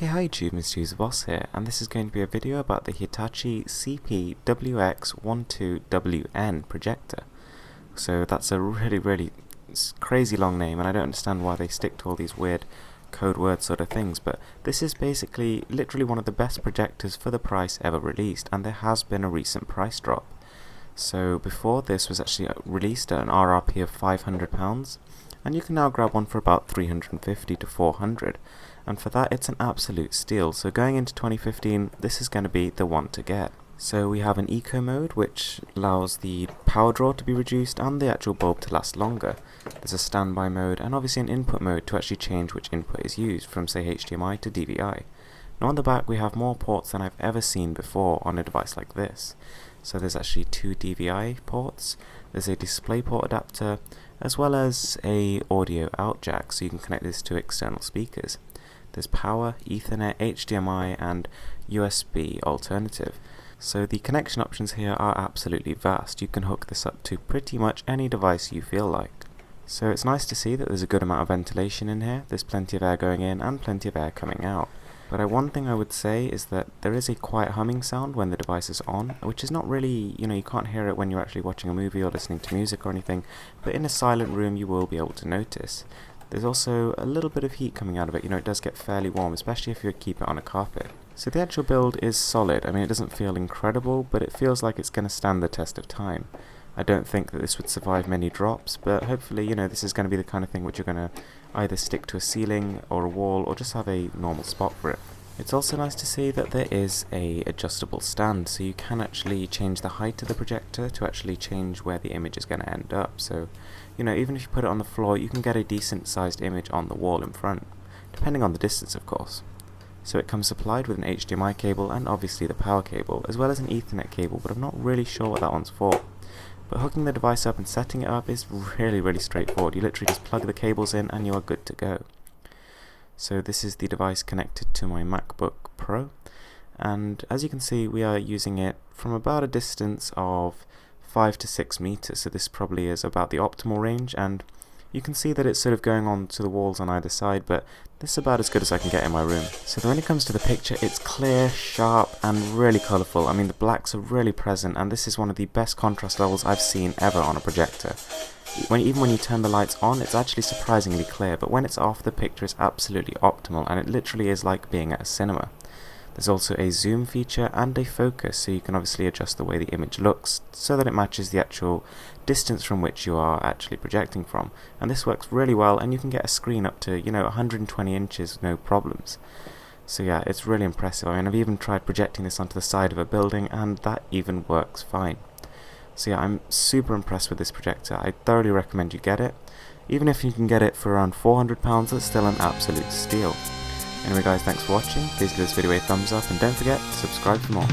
Okay, hi YouTube, Mr. Boss here, and this is going to be a video about the Hitachi CP-WX12WN projector. So that's a really crazy long name, and I don't understand why they stick to all these weird code word sort of things, but this is basically literally one of the best projectors for the price ever released, and there has been a recent price drop. So before this was actually released at an RRP of £500, and you can now grab one for about $350 to $400, and for that it's an absolute steal. So going into 2015, this is going to be the one to get. So we have an eco mode, which allows the power draw to be reduced and the actual bulb to last longer. There's a standby mode and obviously an input mode to actually change which input is used, from say HDMI to DVI. Now on the back we have more ports than I've ever seen before on a device like this. So there's actually 2 DVI ports, there's a DisplayPort adapter, as well as a audio out jack, so you can connect this to external speakers. There's power, Ethernet, HDMI and USB alternative. So the connection options here are absolutely vast. You can hook this up to pretty much any device you feel like. So it's nice to see that there's a good amount of ventilation in here. There's plenty of air going in and plenty of air coming out. But one thing I would say is that there is a quiet humming sound when the device is on, which is not really, you can't hear it when you're actually watching a movie or listening to music or anything, but in a silent room you will be able to notice. There's also a little bit of heat coming out of it. It does get fairly warm, especially if you keep it on a carpet. So the actual build is solid. I mean, it doesn't feel incredible, but it feels like it's going to stand the test of time. I don't think that this would survive many drops, but hopefully, this is going to be the kind of thing which you're going to either stick to a ceiling or a wall or just have a normal spot for it. It's also nice to see that there is a adjustable stand, so you can actually change the height of the projector to actually change where the image is going to end up. So, even if you put it on the floor, you can get a decent sized image on the wall in front, depending on the distance of course. So it comes supplied with an HDMI cable and obviously the power cable, as well as an Ethernet cable, but I'm not really sure what that one's for. But hooking the device up and setting it up is really straightforward. You literally just plug the cables in and you are good to go. So this is the device connected to my MacBook Pro, and as you can see we are using it from about a distance of 5 to 6 meters, so this probably is about the optimal range, and you can see that it's sort of going on to the walls on either side, but this is about as good as I can get in my room. So when it comes to the picture, it's clear, sharp and really colourful. I mean, the blacks are really present, and this is one of the best contrast levels I've seen ever on a projector. Even when you turn the lights on, it's actually surprisingly clear, but when it's off, the picture is absolutely optimal, and it literally is like being at a cinema. There's also a zoom feature and a focus, so you can obviously adjust the way the image looks so that it matches the actual distance from which you are actually projecting from. And this works really well, and you can get a screen up to 120 inches no problems. So yeah, it's really impressive. I mean, I've even tried projecting this onto the side of a building and that even works fine. So yeah, I'm super impressed with this projector. I thoroughly recommend you get it. Even if you can get it for around £400, it's still an absolute steal. Anyway guys, thanks for watching. Please give this video a thumbs up and don't forget to subscribe for more.